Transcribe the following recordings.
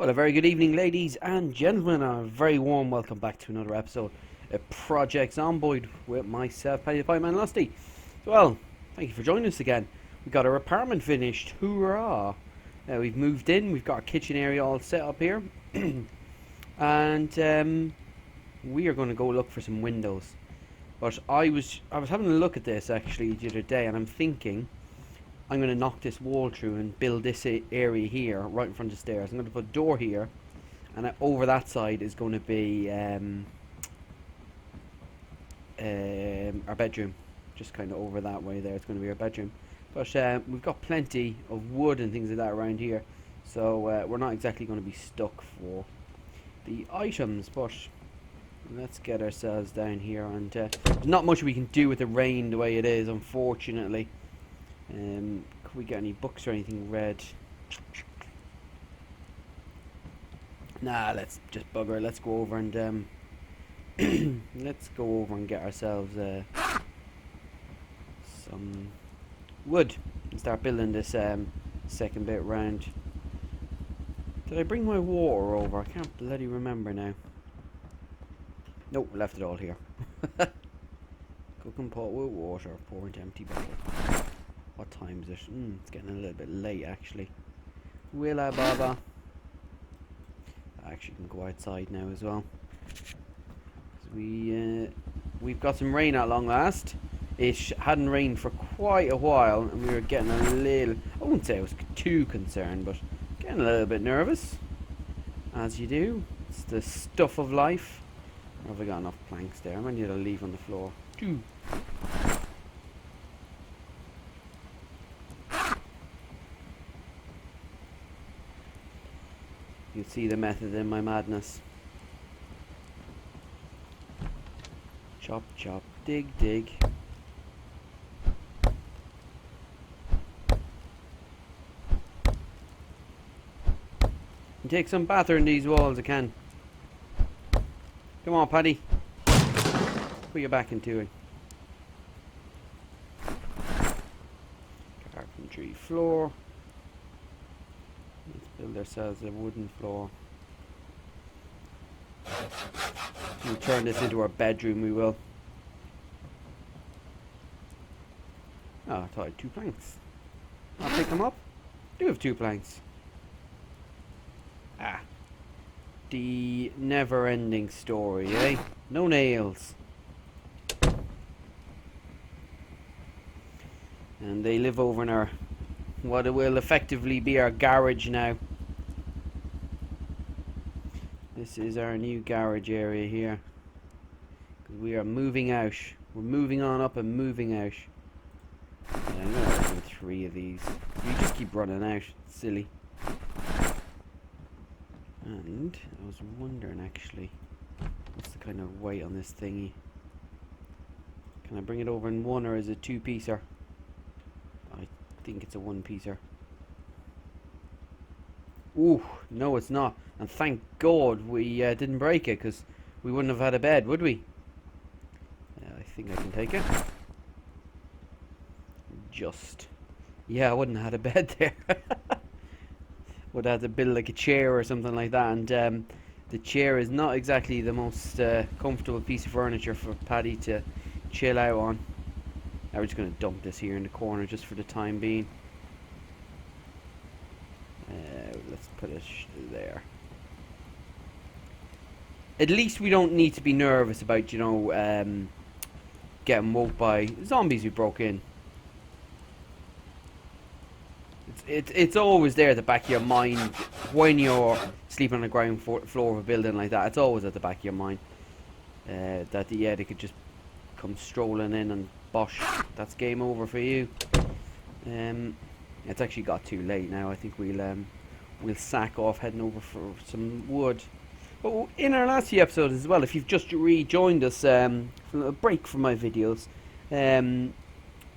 Well, a very good evening, ladies and gentlemen, and a very warm welcome back to another episode of Project Zomboid with myself, Paddy the Pieman Lusty. So, well, thank you for joining us again. We got our apartment finished, hoorah! We've moved in, we've got our kitchen area all set up here, and we are going to go look for some windows. But I was having a look at this actually the other day, and I'm thinking I'm going to knock this wall through and build this area here right in front of the stairs. I'm going to put a door here, and over that side is going to be our bedroom. Just kind of over that way there, it's going to be our bedroom. But we've got plenty of wood and things like that around here, so we're not exactly going to be stuck for the items. But let's get ourselves down here, and there's not much we can do with the rain the way it is, unfortunately. Can we get any books or anything read? Nah, let's just bugger it. Let's go over and let's go over and get ourselves some wood and start building this second bit round. Did I bring my water over? I can't bloody remember now. Nope, left it all here. Cooking pot with water, pour into empty bottle. What time is it? It's getting a little bit late actually. Will I bother? I actually can go outside now as well. We've got some rain at long last. It hadn't rained for quite a while, and we were getting a little, I wouldn't say I was too concerned, but getting a little bit nervous. As you do. It's the stuff of life. Or have I got enough planks there? I might need to leave on the floor. Two. You see the method in my madness. Chop, chop, dig, dig. And take some batter in these walls, I can. Come on, Paddy. Put your back into it. Carpentry floor. Let's build ourselves a wooden floor. We'll turn this into our bedroom, we will. Oh, I thought I had 2 planks. I'll pick them up. Do have 2 planks. Ah. The never-ending story, eh? No nails. And they live over in our, what will effectively be our garage now. This is our new garage area here. We are moving out. We're moving on up and moving out. Yeah, I'm going to open 3 of these. You just keep running out. It's silly. And I was wondering actually, what's the kind of weight on this thingy? Can I bring it over in one, or is it 2-piecer? I think it's a 1-piecer. Ooh, no it's not. And thank God we didn't break it, because we wouldn't have had a bed, would we? I think I can take it. Just. Yeah, I wouldn't have had a bed there. Would have to build like a chair or something like that, and the chair is not exactly the most comfortable piece of furniture for Paddy to chill out on. Now we're just going to dump this here in the corner just for the time being. Let's put it there. At least we don't need to be nervous about, you know, getting woke by zombies who broke in. It's always there at the back of your mind when you're sleeping on the ground floor of a building like that. It's always at the back of your mind that yeah, they could just come strolling in and bosh, that's game over for you. It's actually got too late now. I think we'll sack off heading over for some wood. But in our last few episodes as well, if you've just rejoined us from a break from my videos,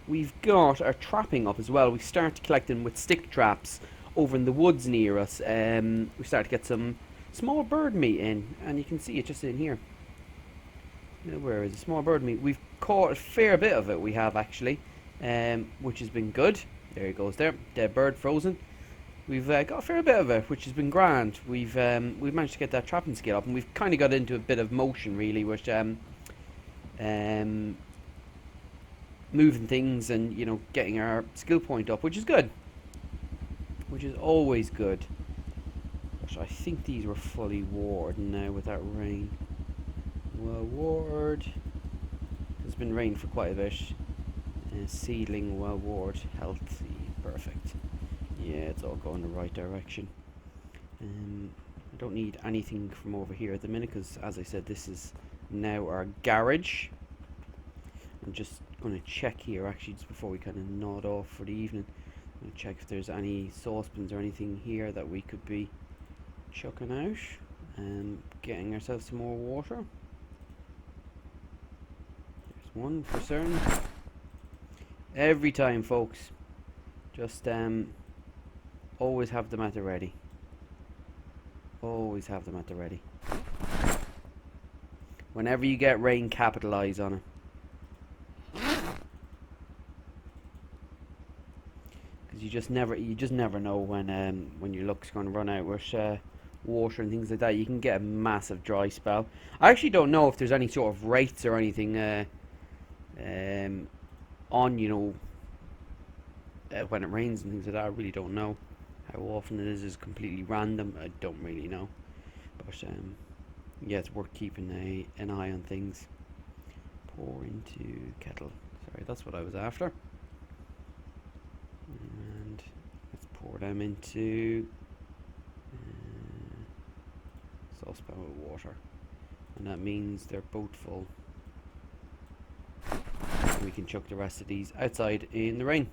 we've got our trapping up as well. We started collecting with stick traps over in the woods near us. We started to get some small bird meat in, and you can see it just in here. Where is the small bird meat? We've caught a fair bit of it, we have actually, which has been good. There he goes there, dead bird, frozen. we've got a fair bit of it, which has been grand. We've managed to get that trapping skill up, and we've kind of got into a bit of motion really, which moving things and, you know, getting our skill point up, which is good, which is always good. But I think these were fully watered now with that rain. Well watered. It's been rain for quite a bit. Seedling well watered, healthy, perfect. Yeah, it's all going the right direction. I don't need anything from over here at the minute because, as I said, this is now our garage. I'm just going to check here actually just before we kind of nod off for the evening. I'm going to check if there's any saucepans or anything here that we could be chucking out and getting ourselves some more water. There's one for certain. Every time, folks, just always have them at the ready. Always have them at the ready. Whenever you get rain, capitalize on it. Because you just never know when your luck's going to run out with water and things like that. You can get a massive dry spell. I actually don't know if there's any sort of rates or anything on, you know, when it rains and things like that. I really don't know how often it is completely random. I don't really know, but yeah, it's worth keeping an eye on things. Pour into kettle. Sorry, that's what I was after. And let's pour them into saucepan with water, and that means they're both full. And we can chuck the rest of these outside in the rain.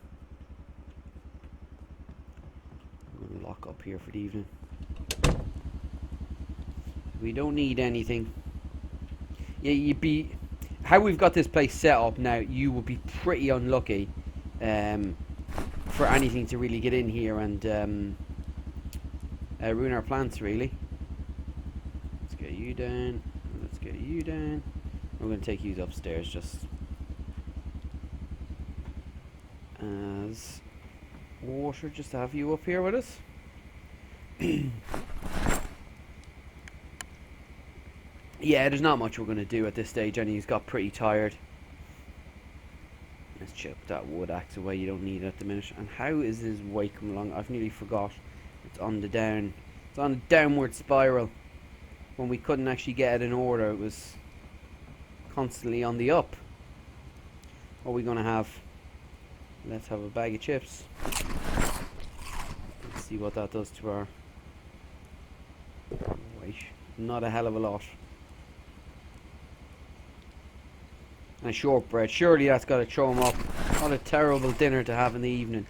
I'm going to lock up here for the evening. We don't need anything. Yeah, you'd be... How we've got this place set up now, you will be pretty unlucky for anything to really get in here and ruin our plants, really. Let's get you down. Let's get you down. We're going to take you upstairs just as water, just to have you up here with us. Yeah, there's not much we're going to do at this stage, and he's got pretty tired. Let's chip that wood axe away, you don't need it at the minute. And how is his weight coming along? I've nearly forgot. It's on the down. It's on a downward spiral. When we couldn't actually get it in order, it was constantly on the up. What are we going to have? Let's have a bag of chips. Let's see what that does to our weight. Not a hell of a lot. And a shortbread. Surely that's got to throw him up. What a terrible dinner to have in the evening.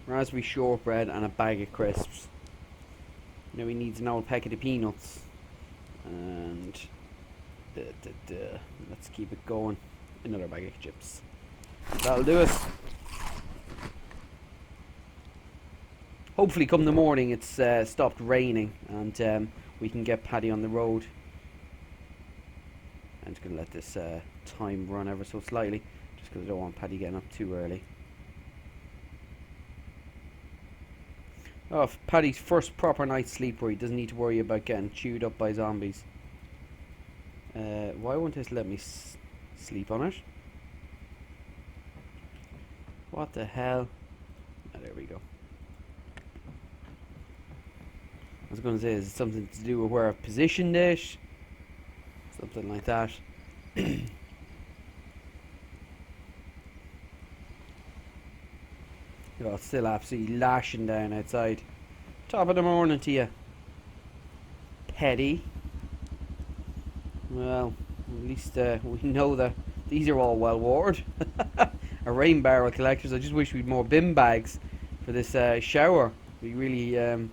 Raspberry shortbread and a bag of crisps. Now he needs an old packet of peanuts. And let's keep it going. Another bag of chips. That'll do it. Hopefully come the morning it's stopped raining and we can get Paddy on the road. I'm just going to let this time run ever so slightly, just because I don't want Paddy getting up too early. Oh, Paddy's first proper night's sleep where he doesn't need to worry about getting chewed up by zombies. Why won't this let me sleep on it? What the hell? Oh, there we go. I was going to say, is it something to do with where I've positioned it? Something like that. Oh, it's still absolutely lashing down outside. Top of the morning to you, Petty. Well, at least we know that these are all well watered. Our rain barrel collectors. I just wish we'd more bin bags for this shower. It'd be really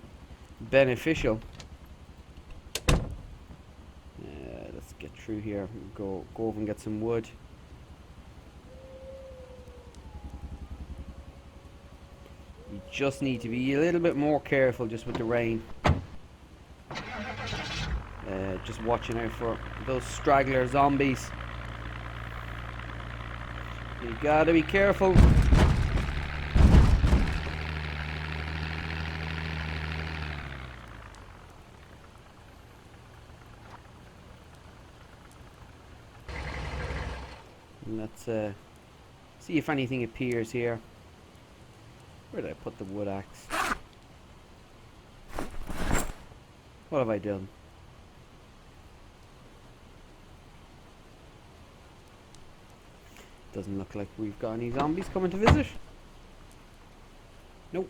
beneficial. Let's get through here. Go over and get some wood. You just need to be a little bit more careful just with the rain. Just watching out for those straggler zombies. You gotta be careful. Let's see if anything appears here. Where did I put the wood axe? What have I done? Doesn't look like we've got any zombies coming to visit. Nope.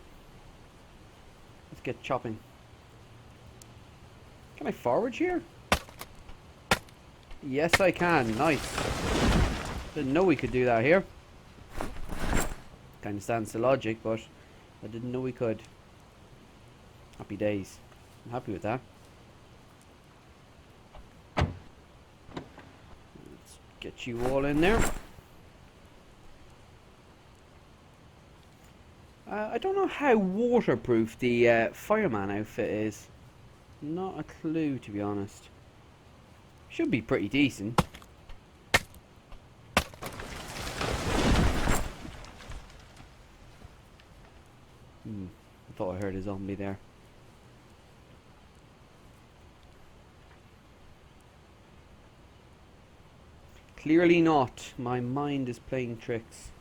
Let's get chopping. Can I forage here? Yes, I can. Nice. Didn't know we could do that here. Kind of stands to logic, but I didn't know we could. Happy days. I'm happy with that. Let's get you all in there. I don't know how waterproof the fireman outfit is. Not a clue, to be honest. Should be pretty decent. I thought I heard a zombie there. Clearly not. My mind is playing tricks.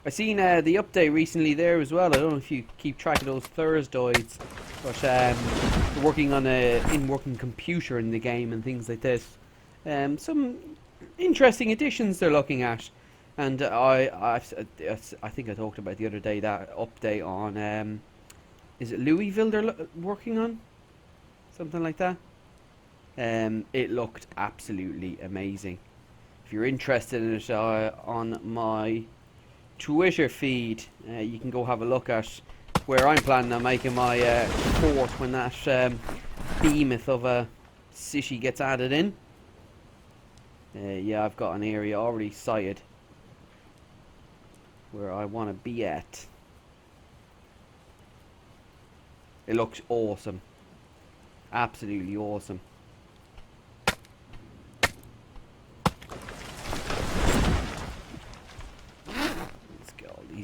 I seen the update recently there as well. I don't know if you keep track of those Thursdays, but they're working on a in-working computer in the game and things like this. Some interesting additions they're looking at, and I think I talked about the other day that update on is it Louisville they're working on, something like that. It looked absolutely amazing. If you're interested in it, on my Twitter feed, you can go have a look at where I'm planning on making my fort when that behemoth of a city gets added in. Yeah, I've got an area already sighted where I want to be at. It looks awesome. Absolutely awesome.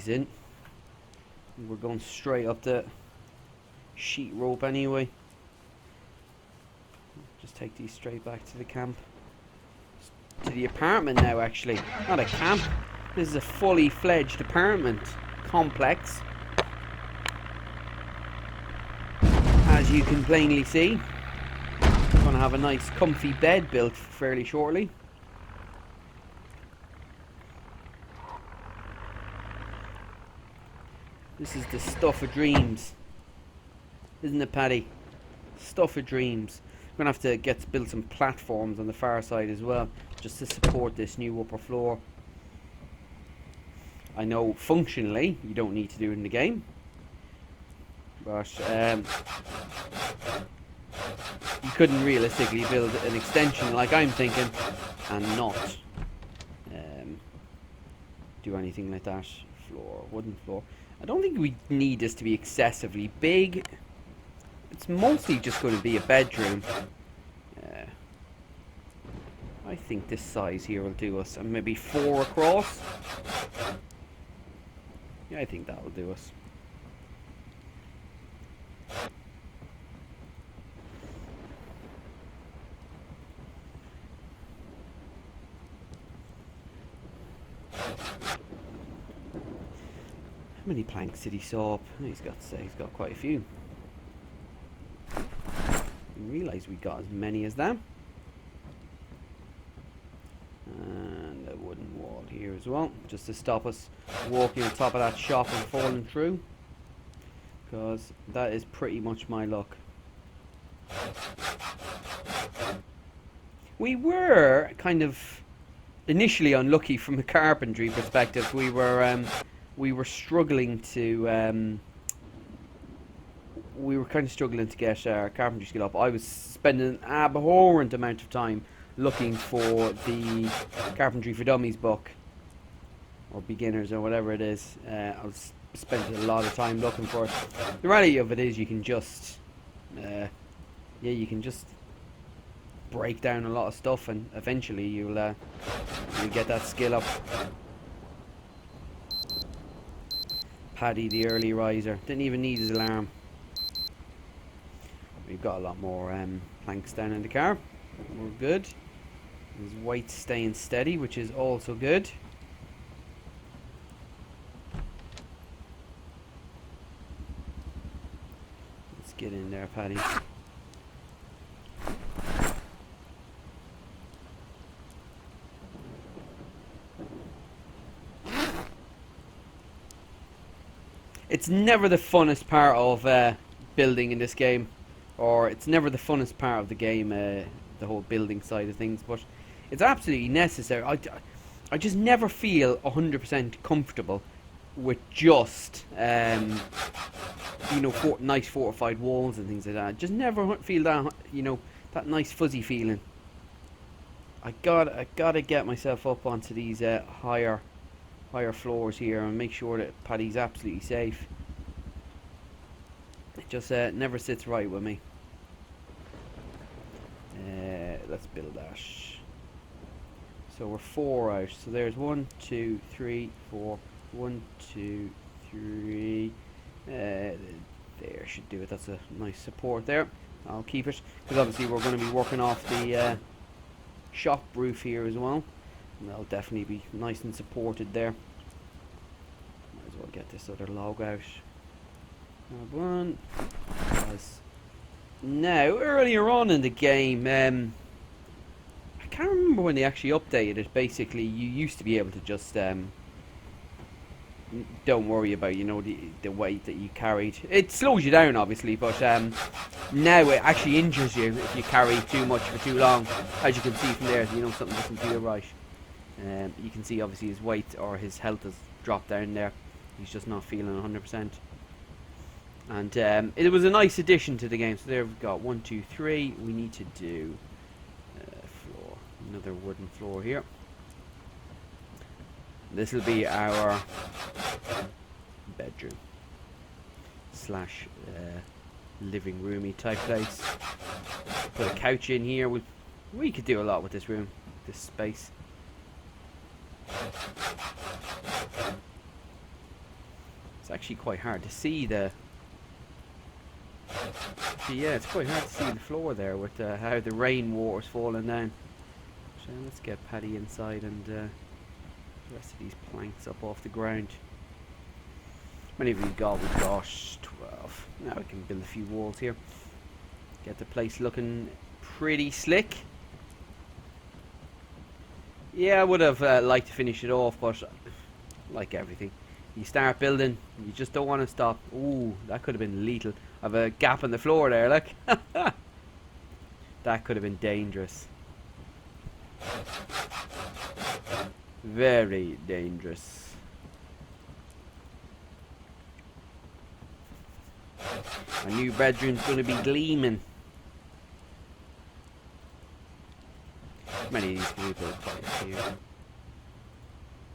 In. We're going straight up the sheet rope anyway. Just take these straight back to the camp. To the apartment now, actually. Not a camp. This is a fully fledged apartment complex. As you can plainly see. Going to have a nice comfy bed built fairly shortly. This is the stuff of dreams, isn't it, Paddy? Stuff of dreams. We're going to have to build some platforms on the far side as well, just to support this new upper floor. I know functionally you don't need to do it in the game, but you couldn't realistically build an extension like I'm thinking and not do anything like that. Floor, wooden floor. I don't think we need this to be excessively big. It's mostly just going to be a bedroom. I think this size here will do us. And maybe 4 across. Yeah, I think that will do us. How many planks did he saw up? He's got quite a few. Didn't realise we got as many as that. And a wooden wall here as well, just to stop us walking on top of that shop and falling through. Because that is pretty much my luck. We were kind of initially unlucky from a carpentry perspective. We were struggling to kind of struggling to get our carpentry skill up. I was spending an abhorrent amount of time looking for the Carpentry for Dummies book, or beginners, or whatever it is. I was spending a lot of time looking for it. The reality of it is you can just break down a lot of stuff, and eventually you'll get that skill up. Paddy the early riser didn't even need his alarm. We've got a lot more planks down in the car. We're good. His weight's staying steady, which is also good. Let's get in there, Paddy. It's never the funnest part of building in this game, or it's never the funnest part of the game, the whole building side of things, but it's absolutely necessary. I just never feel 100% comfortable with just, you know, nice fortified walls and things like that. Just never feel that, you know, that nice fuzzy feeling. I gotta get myself up onto these higher floors here and make sure that Paddy's absolutely safe. It just never sits right with me. Let's build that. So we're 4 out. So there's 1, 2, 3, 4. 1, 2, 3. There should do it. That's a nice support there. I'll keep it because obviously we're going to be working off the shop roof here as well. And that'll definitely be nice and supported there. Might as well get this other log out. One. Now, earlier on in the game, I can't remember when they actually updated it. Basically, you used to be able to just don't worry about, you know, the weight that you carried. It slows you down, obviously, but now it actually injures you if you carry too much for too long. As you can see from there, you know something doesn't feel right. You can see obviously his weight or his health has dropped down there. He's just not feeling 100%. And it was a nice addition to the game. So there we've got 1, 2, 3. We need to do floor, another wooden floor here. This will be our bedroom slash living roomy type place. Put a couch in here. We could do a lot with this room, this space. It's actually quite hard to see the. Yeah, it's quite hard to see the floor there with how the rainwater's falling down. So let's get Paddy inside and the rest of these planks up off the ground. How many have we got? We've got 12. Now we can build a few walls here. Get the place looking pretty slick. Yeah, I would have liked to finish it off, but like everything, you start building, you just don't want to stop. Ooh, that could have been lethal. I have a gap in the floor there, look. That could have been dangerous. Very dangerous. Our new bedroom's going to be gleaming. Many of these can we build quite here.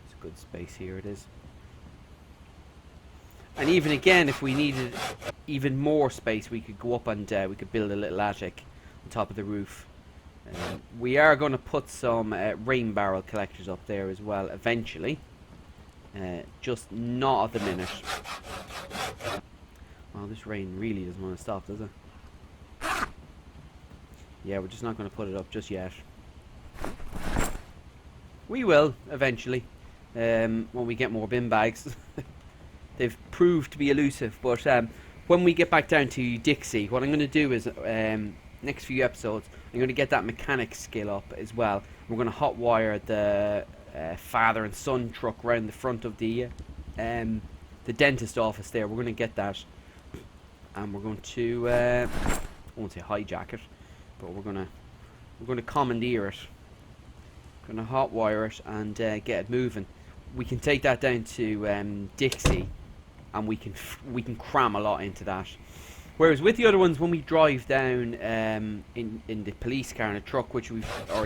It's a good space here, it is. And even again, if we needed even more space, we could go up and we could build a little attic on top of the roof. We are going to put some rain barrel collectors up there as well eventually. Just not at the minute. Oh, this rain really doesn't want to stop, does it? Yeah, we're just not going to put it up just yet. We will eventually, when we get more bin bags. They've proved to be elusive, but when we get back down to Dixie, what I'm going to do is next few episodes, I'm going to get that mechanic skill up as well. We're going to hotwire the father and son truck around the front of the dentist office there. We're going to get that, and we're going to I won't say hijack it, but we're going to commandeer it. We're going to hotwire it and get it moving. We can take that down to Dixie, and we can cram a lot into that. Whereas with the other ones, when we drive down in the police car and a truck, or in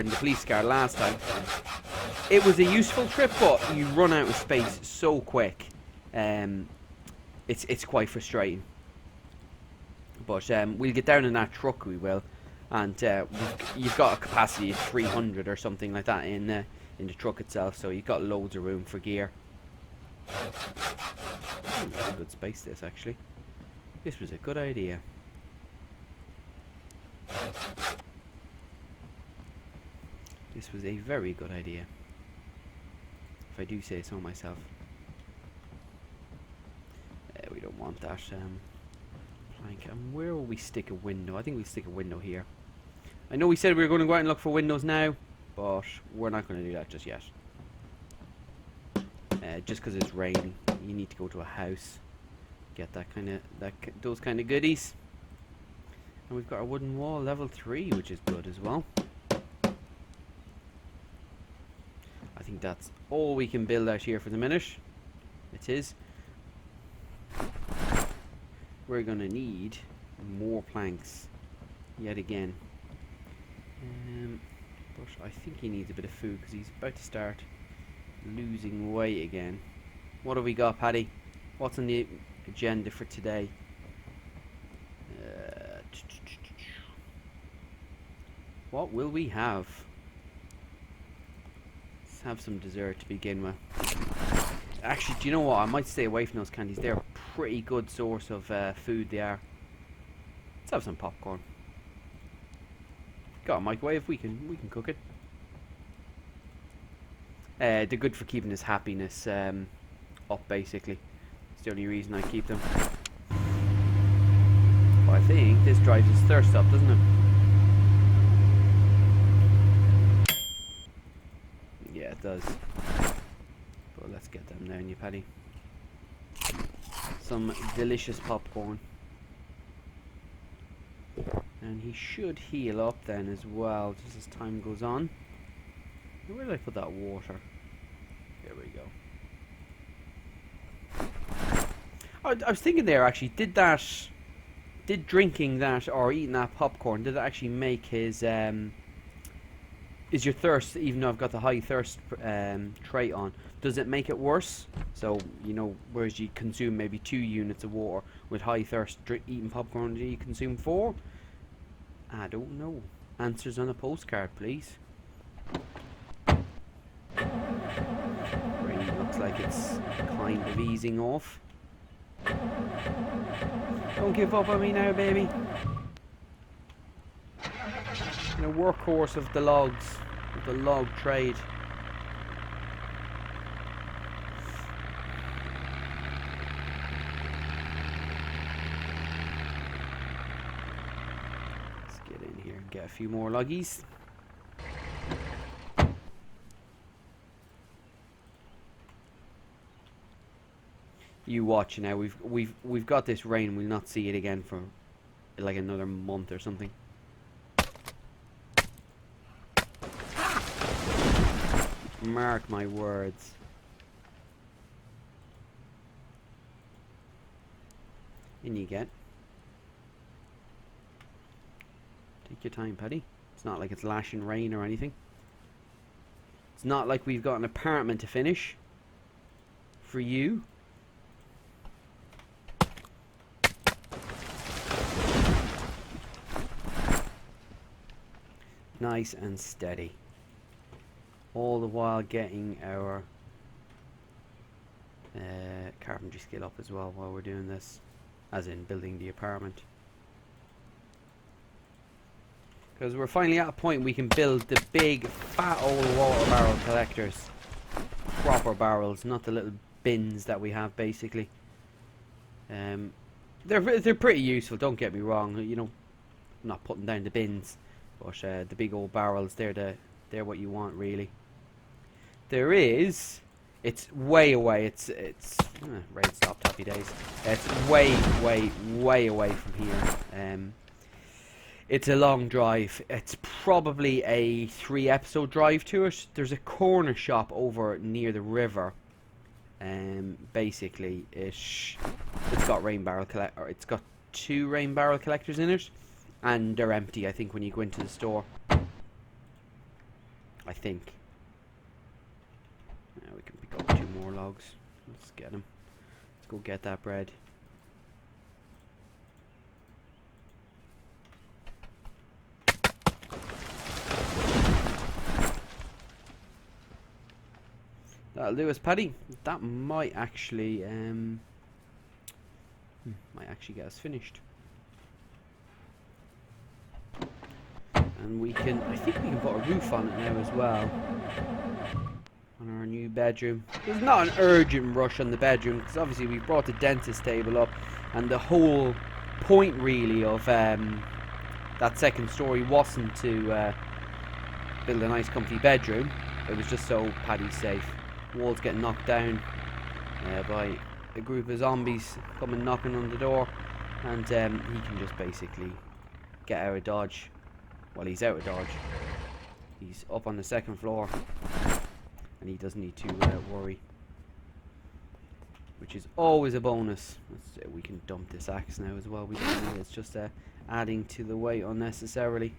the police car last time, it was a useful trip, but you run out of space so quick. It's quite frustrating. But we'll get down in that truck, we will, and you've got a capacity of 300 or something like that in the truck itself, so you've got loads of room for gear. That's a good space, this actually. This was a good idea. This was a very good idea, if I do say so myself. We don't want that plank. And where will we stick a window? I think we stick a window here. I know we said we were going to go out and look for windows now, but we're not going to do that just yet. Just because it's raining, you need to go to a house, get those kind of goodies. And we've got our wooden wall, level 3, which is good as well. I think that's all we can build out here for the minute. It is. We're gonna need more planks yet again. But I think he needs a bit of food because he's about to start losing weight again. What have we got, Paddy? What's on the agenda for today? What will we have? Let's have some dessert to begin with. Actually, do you know what? I might stay away from those candies. They're a pretty good source of food, they are. Let's have some popcorn. Got a microwave, we can cook it. They're good for keeping his happiness up, basically. It's the only reason I keep them. But I think this drives his thirst up, doesn't it? Yeah, it does. But let's get them down, you Paddy. Some delicious popcorn. And he should heal up then as well, just as time goes on. Where did I put that water? There we go. I was thinking there, actually, did drinking that or eating that popcorn, did it actually make his is your thirst, even though I've got the high thirst trait on, does it make it worse? So, you know, whereas you consume maybe 2 units of water, with high thirst eating popcorn, do you consume 4? I don't know. Answers on a postcard, please. Rain looks like it's kind of easing off. Don't give up on me now, baby. A workhorse of the logs, of the log trade. Let's get in here and get a few more loggies. You watch now. We've got this rain. We'll not see it again for like another month or something. Mark my words. In you get. Take your time, Paddy. It's not like it's lashing rain or anything. It's not like we've got an apartment to finish for you. Nice and steady. All the while getting our carpentry skill up as well while we're doing this, as in building the apartment. Because we're finally at a point we can build the big fat old water barrel collectors. Proper barrels, not the little bins that we have basically. They're pretty useful, don't get me wrong, you know, I'm not putting down the bins, but the big old barrels, they're what you want really. There is, it's way away, it's rain stopped, happy days. It's way away from here. It's a long drive. It's probably a 3-episode drive to it. There's a corner shop over near the river. Basically, it's got it's got 2 rain barrel collectors in it, and they're empty. I think when you go into the store. I think. Now we can pick up 2 more logs. Let's get them. Let's go get that bread. That'll do us, Paddy. That might actually get us finished. And we can, I think we can put a roof on it now as well. On our new bedroom. There's not an urgent rush on the bedroom, because obviously we brought the dentist table up, and the whole point really of that second story wasn't to build a nice comfy bedroom. It was just so Paddy's safe. Walls getting knocked down by a group of zombies coming knocking on the door, and he can just basically get out of dodge. Well, he's out of dodge. He's up on the second floor, and he doesn't need to worry, which is always a bonus. We can dump this axe now as well. We don't need it. It's just adding to the weight unnecessarily.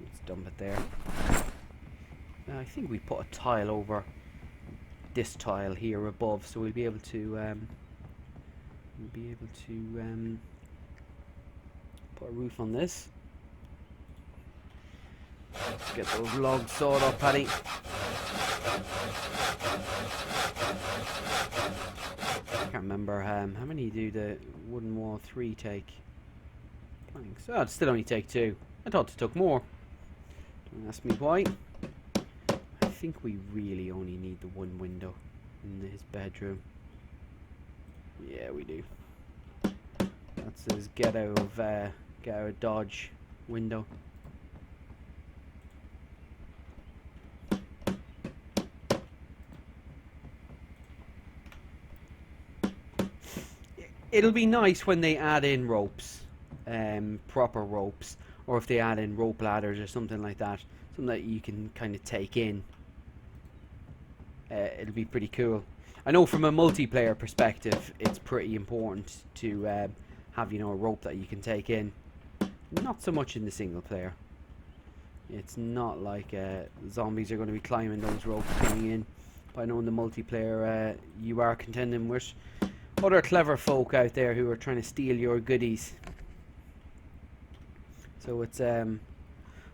Let's dump it there. I think we put a tile over this tile here above, so we'll be able to put a roof on this. Let's get those logs sawed up, Paddy. I can't remember how many do the wooden wall 3 take. Planks. Oh, it still only take 2. I thought it took more. Don't ask me why. I think we really only need the one window in his bedroom. Yeah, we do. That's his get out of dodge window. It'll be nice when they add in ropes, proper ropes, or if they add in rope ladders or something like that, something that you can kind of take in. It'll be pretty cool. I know from a multiplayer perspective, it's pretty important to have, you know, a rope that you can take in. Not so much in the single player. It's not like zombies are going to be climbing those ropes coming in. But I know in the multiplayer, you are contending with other clever folk out there who are trying to steal your goodies. So it's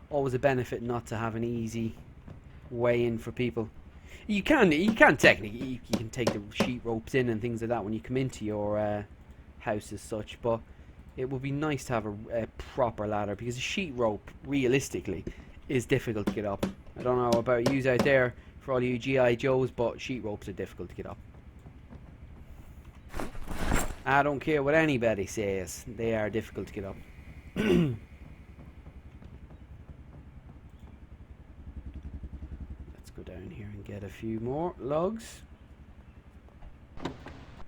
always a benefit not to have an easy way in for people. You can technically you can take the sheet ropes in and things like that when you come into your house as such, but it would be nice to have a proper ladder, because a sheet rope realistically is difficult to get up. I don't know about you out there, for all you GI Joes, but sheet ropes are difficult to get up. I don't care what anybody says, they are difficult to get up. Let's go down here and get a few more logs.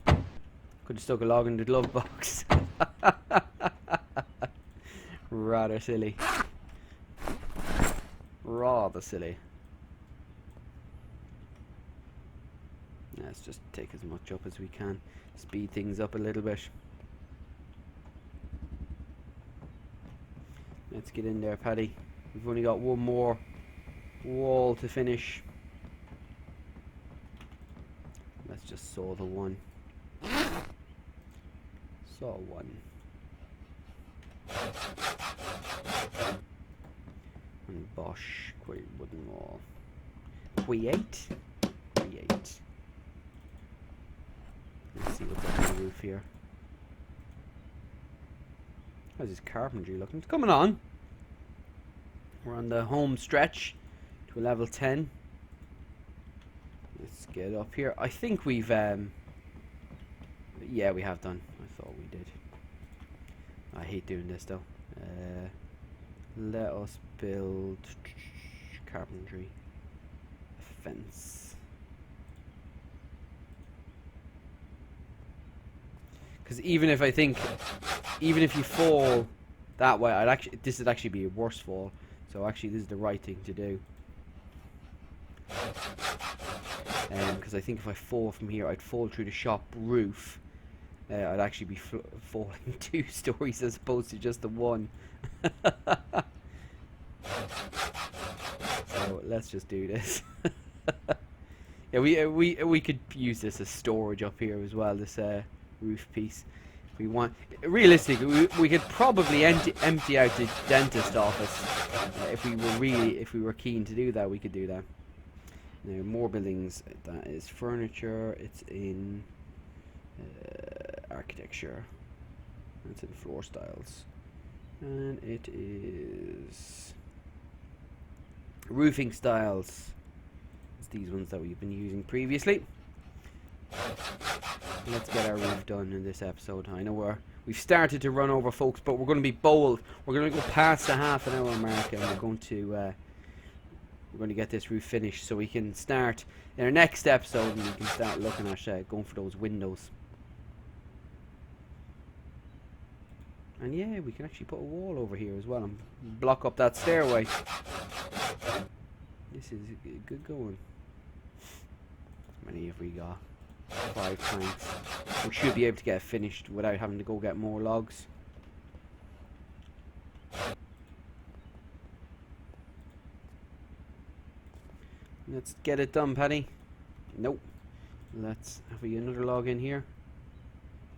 Could have stuck a log in the glove box. Rather silly. Rather silly. Let's just take as much up as we can. Speed things up a little bit. Let's get in there, Paddy. We've only got one more wall to finish. Let's just saw the one. Saw one. And Bosch, create wooden wall. Create. Let's see what's up on the roof here. How's this carpentry looking? It's coming on. We're on the home stretch to a level 10. Let's get up here. I think we've yeah, we have done. I thought we did. I hate doing this though. Let us build carpentry. A fence. Because even if you fall that way, this would actually be a worse fall. So actually, this is the right thing to do. Because I think if I fall from here, I'd fall through the shop roof. I'd actually be falling 2 stories as opposed to just the one. So let's just do this. Yeah, we could use this as storage up here as well. This roof piece. If we want, realistically, we could probably empty out the dentist office if we were keen to do that. We could do that. Now more buildings. That is furniture. It's in architecture. It's in floor styles. And it is roofing styles. It's these ones that we've been using previously. Let's get our roof done in this episode. I know we've started to run over, folks, but we're going to be bold. We're going to go past the half-an-hour mark, and we're going to get this roof finished so we can start in our next episode, and we can start looking at going for those windows. And yeah, we can actually put a wall over here as well and block up that stairway. This is good going. How many have we got? 5 planks. We should be able to get it finished without having to go get more logs. Let's get it done, Paddy. Nope. Let's have we another log in here. Do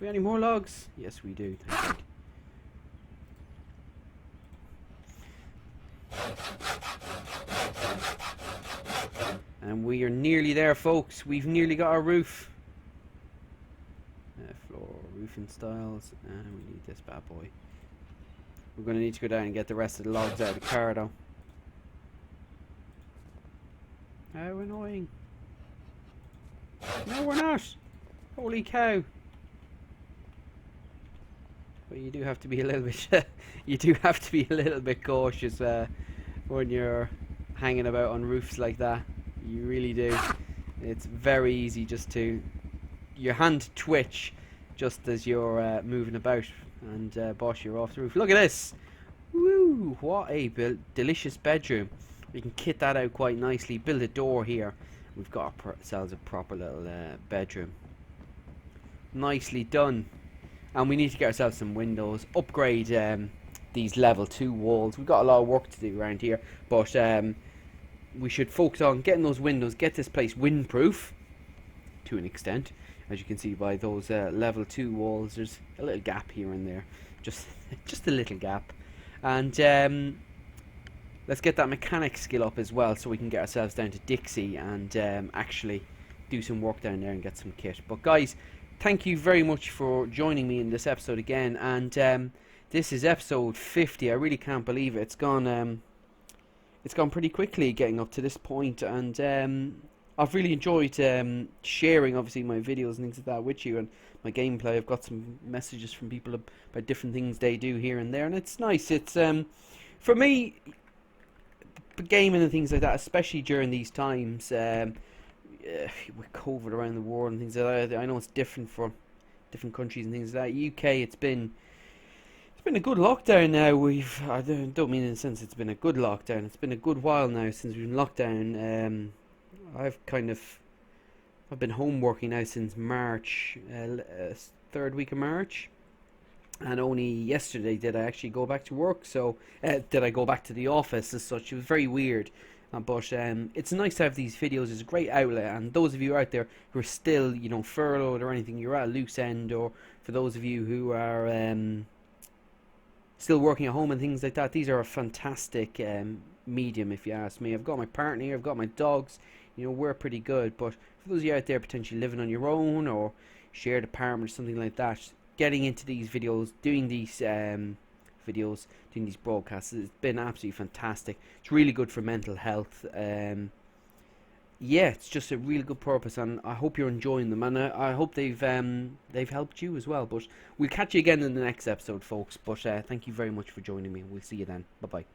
we have any more logs? Yes, we do. Thank you. And we are nearly there, folks. We've nearly got our roof. Floor, roofing styles, and we need this bad boy. We're going to need to go down and get the rest of the logs out of the car, though. How annoying. No, we're not. Holy cow. But you do have to be a little bit you do have to be a little bit cautious when you're hanging about on roofs like that. You really do. It's very easy just to your hand twitch just as you're moving about, and bosh, you're off the roof. Look at this. Woo! What a delicious bedroom. We can kit that out quite nicely. Build a door here. We've got ourselves a proper little bedroom. Nicely done. And we need to get ourselves some windows. Upgrade these level 2 walls. We've got a lot of work to do around here, but we should focus on getting those windows. Get this place windproof to an extent. As you can see by those level 2 walls, there's a little gap here and there. Just a little gap. And let's get that mechanic skill up as well, so we can get ourselves down to Dixie and actually do some work down there and get some kit. But guys, thank you very much for joining me in this episode again. And this is episode 50. I really can't believe it. It's gone pretty quickly getting up to this point, and I've really enjoyed sharing, obviously, my videos and things like that with you, and my gameplay. I've got some messages from people about different things they do here and there, and it's nice. It's for me, gaming and things like that, especially during these times with COVID around the world and things like that. I know it's different for different countries and things like that. UK, it's been a good lockdown now. I don't mean in the sense it's been a good lockdown. It's been a good while now since we've been locked down. I've been home working now since March, third week of March, and only yesterday did I actually go back to work. So did I go back to the office as such. It was very weird, but it's nice to have these videos. It's a great outlet, and those of you out there who are still, furloughed or anything, you're at a loose end, or for those of you who are still working at home and things like that, these are a fantastic medium, if you ask me. I've got my partner here, I've got my dogs. We're pretty good. But for those of you out there potentially living on your own or shared apartment or something like that, getting into these videos, doing these doing these broadcasts, it's been absolutely fantastic. It's really good for mental health. Yeah, it's just a really good purpose, and I hope you're enjoying them, and I hope they've helped you as well. But we'll catch you again in the next episode, folks. But thank you very much for joining me. We'll see you then. Bye bye.